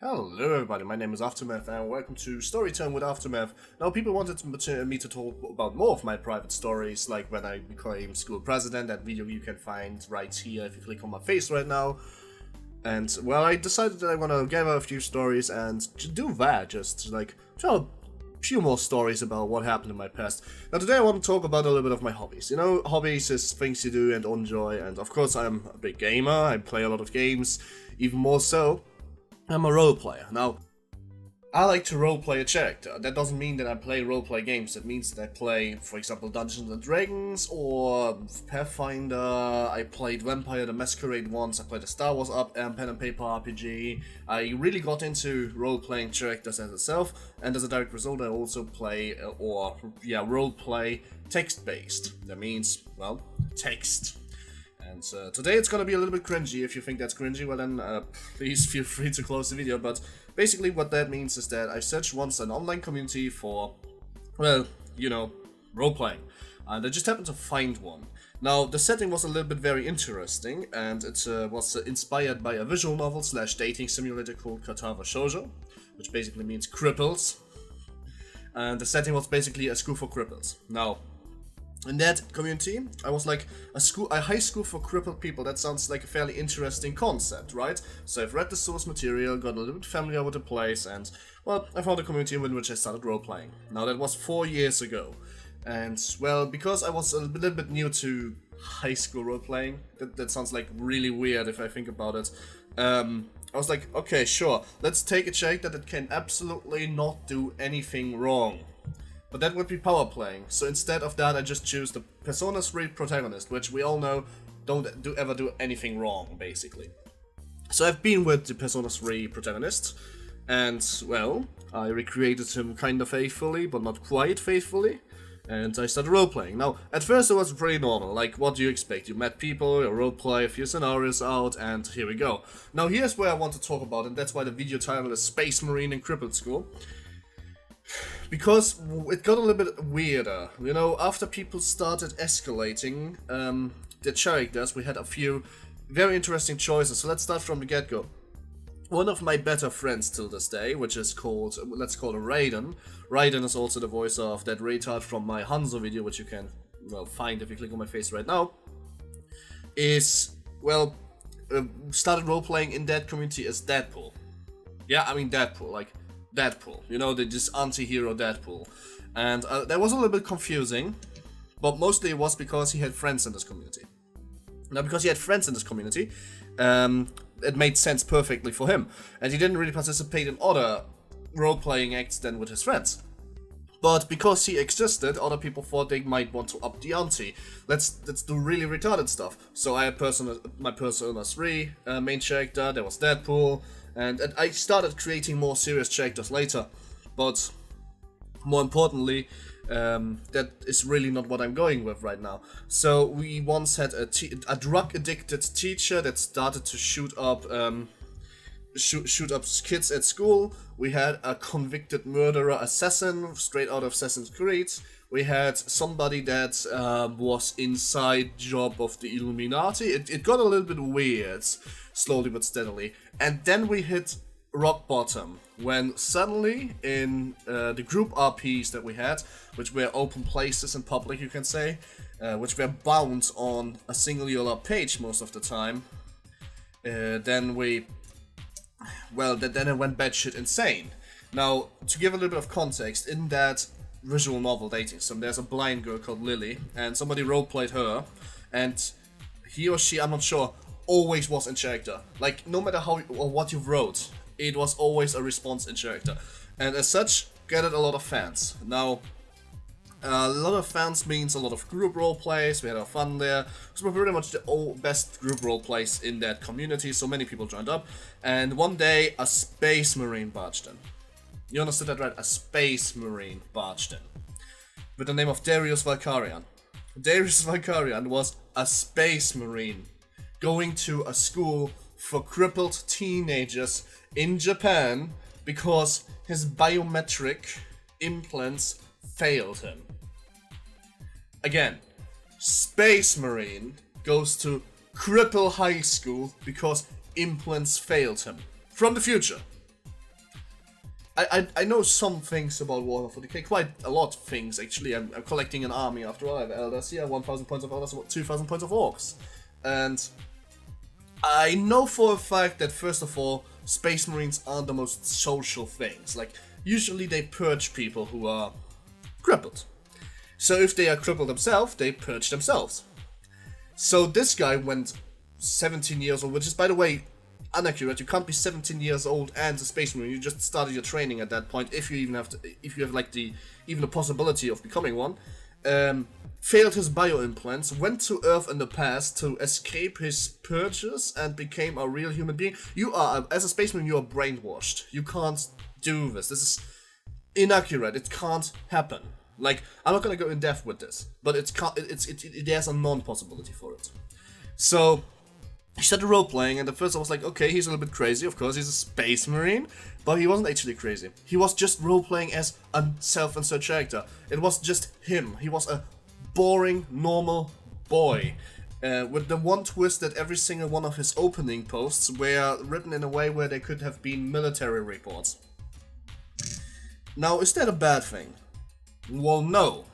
Hello everybody, my name is Aftermath and welcome to Storytime with Aftermath. Now people wanted me to talk about more of my private stories, like when I became school president. That video you can find right here if you click on my face right now. And well, I decided that I want to gather a few stories and do that, just like tell a few more stories about what happened in my past. Now today I want to talk about a little bit of my hobbies. You know, hobbies is things you do and enjoy, and of course I'm a big gamer, I play a lot of games, even more so. I'm a role player. Now, I like to roleplay a character. That doesn't mean that I play roleplay games. That means that I play, for example, Dungeons and Dragons or Pathfinder. I played Vampire the Masquerade once. I played a Star Wars pen and paper RPG. I really got into role-playing characters as itself, and as a direct result, I also play roleplay text-based. That means, well, text. And today it's gonna be a little bit cringy. If you think that's cringy, well then please feel free to close the video. But basically what that means is that I searched once an online community for, well, you know, role-playing. And I just happened to find one. Now, the setting was a little bit very interesting, and it was inspired by a visual novel / dating simulator called Katava Shoujo, which basically means cripples. And the setting was basically a school for cripples. Now, in that community, I was like, a high school for crippled people. That sounds like a fairly interesting concept, right? So I've read the source material, got a little bit familiar with the place, and, well, I found a community in which I started role-playing. Now, that was 4 years ago. And, well, because I was a little bit new to high school role-playing, that sounds like really weird if I think about it, I was like, okay, sure, let's take a character that can absolutely not do anything wrong. But that would be power playing, so instead of that I just choose the Persona 3 protagonist, which we all know don't ever do anything wrong, basically. So I've been with the Persona 3 protagonist, and, well, I recreated him kind of faithfully, but not quite faithfully, and I started roleplaying. Now, at first it was pretty normal, like, what do you expect? You met people, you roleplay a few scenarios out, and here we go. Now here's where I want to talk about, and that's why the video title is Space Marine in Crippled School. Because it got a little bit weirder, you know, after people started escalating their characters, we had a few very interesting choices. So let's start from the get-go. One of my better friends till this day, which is called, let's call him Raiden. Raiden is also the voice of that retard from my Hanzo video, which you can, well, find if you click on my face right now, is, well, started role-playing in that community as Deadpool. Yeah, I mean Deadpool, like, Deadpool, you know, this anti-hero Deadpool. And that was a little bit confusing, but mostly it was because he had friends in this community. Now, because he had friends in this community, it made sense perfectly for him. And he didn't really participate in other role-playing acts than with his friends. But because he existed, other people thought they might want to up the ante. Let's do really retarded stuff. So I had my Persona 3 main character, there was Deadpool, and I started creating more serious characters later. But more importantly, that is really not what I'm going with right now. So we once had a drug-addicted teacher that started to shoot up kids at school. We had a convicted murderer assassin straight out of Assassin's Creed. We had somebody that was inside job of the Illuminati. It got a little bit weird, slowly but steadily. And then we hit rock bottom, when suddenly in the group RPs that we had, which were open places in public, you can say, which were bound on a singular page most of the time, then it went batshit insane. Now, to give a little bit of context, in that visual novel dating sim, there's a blind girl called Lily, and somebody roleplayed her, and he or she, I'm not sure, always was in character. Like, no matter how or what you wrote, it was always a response in character. And as such, gathered a lot of fans. Now, a lot of fans means a lot of group roleplays, we had our fun there. So we're pretty much the best group roleplays in that community, so many people joined up. And one day, a Space Marine barged in. You understood that right? A Space Marine barged in. With the name of Darius Valkarian. Darius Valkarian was a Space Marine going to a school for crippled teenagers in Japan because his biometric implants failed him. Again, Space Marine goes to Cripple High School because implants failed him. From the future. I know some things about Warhammer 40k, quite a lot of things actually. I'm collecting an army after all. I have elders here, 1,000 points of elders, 2,000 points of orcs. And I know for a fact that, first of all, Space Marines aren't the most social things. Like, usually they purge people who are crippled. So if they are crippled themselves, they purge themselves. So this guy went 17 years old, which is, by the way, inaccurate. You can't be 17 years old and a Space Marine. You just started your training at that point, if you even have like even the possibility of becoming one. Failed his bio-implants, went to Earth in the past to escape his purges and became a real human being. You are, as a Space Marine, you are brainwashed. You can't do this. This is inaccurate. It can't happen. Like, I'm not gonna go in depth with this, but there's a non-possibility for it. So he started role-playing, and at first I was like, okay, he's a little bit crazy. Of course, he's a Space Marine, but he wasn't actually crazy. He was just role-playing as a self-insert character. It was just him. He was a boring, normal boy. With the one twist that every single one of his opening posts were written in a way where they could have been military reports. Now, is that a bad thing? Well, no.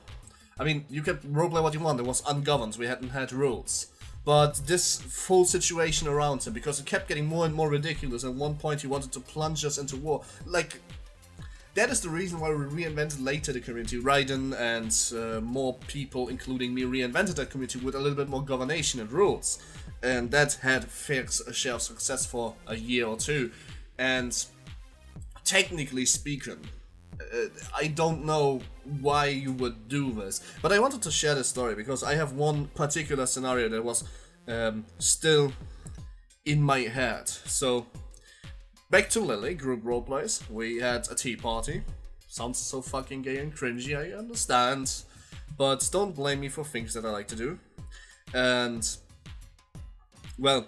I mean, you could roleplay what you want. It was ungoverned. We hadn't had rules. But this full situation around him, because it kept getting more and more ridiculous. At one point, he wanted to plunge us into war. Like, that is the reason why we reinvented later the community. Raiden and more people, including me, reinvented that community with a little bit more governation and rules. And that had fair share of success for a year or two. And technically speaking, I don't know why you would do this, but I wanted to share this story because I have one particular scenario that was still in my head. So, back to Lily, group roleplays. We had a tea party. Sounds so fucking gay and cringy, I understand, but don't blame me for things that I like to do. And, well,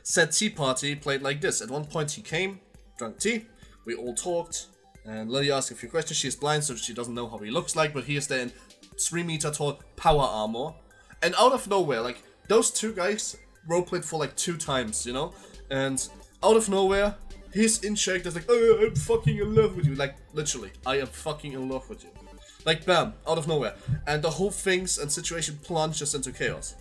said tea party played like this. At one point he came, drank tea, we all talked, and Lily asked a few questions. She is blind, so she doesn't know how he looks like, but he is there in 3-meter tall power armor. And out of nowhere, like, those two guys roleplayed for like 2 times, you know? And out of nowhere, his in-check that's like, oh, I'm fucking in love with you. Like, literally, I am fucking in love with you. Like, bam, out of nowhere. And the whole things and situation plunges into chaos.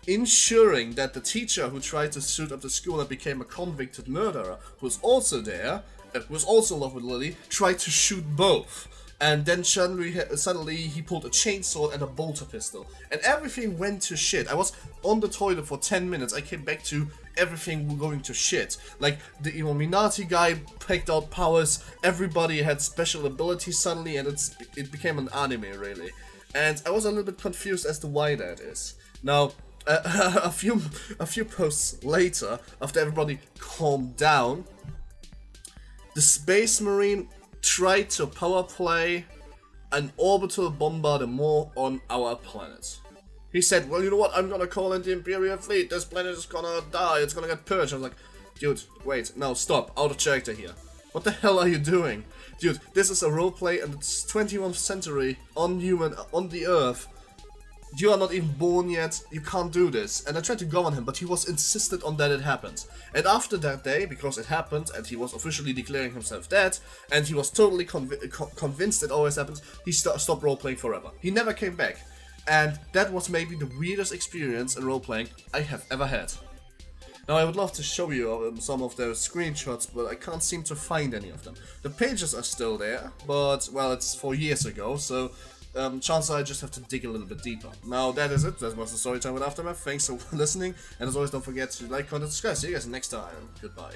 Ensuring that the teacher who tried to suit up the school and became a convicted murderer, who was also there, who was also in love with Lily, tried to shoot both. And then suddenly he pulled a chainsaw and a bolter pistol. And everything went to shit. I was on the toilet for 10 minutes. I came back to everything going to shit. Like, the Illuminati guy picked out powers. Everybody had special abilities suddenly, and it became an anime, really. And I was a little bit confused as to why that is. Now, a few posts later, after everybody calmed down, the Space Marine tried to power play an orbital bombardment on our planet. He said, well, you know what, I'm gonna call in the Imperial fleet, this planet is gonna die, it's gonna get purged. I was like, dude, wait, no, stop, out of character here. What the hell are you doing? Dude, this is a roleplay and it's 21st century, on the Earth. You are not even born yet, you can't do this. And I tried to govern him, but he was insistent on that it happened. And after that day, because it happened, and he was officially declaring himself dead, and he was totally convinced it always happens, he stopped role-playing forever. He never came back. And that was maybe the weirdest experience in role-playing I have ever had. Now, I would love to show you some of those screenshots, but I can't seem to find any of them. The pages are still there, but, well, it's 4 years ago, so chances are I just have to dig a little bit deeper. Now, that is it. That was the story time with Aftermath. Thanks for listening, and as always, don't forget to like, comment, and subscribe. See you guys next time. Goodbye.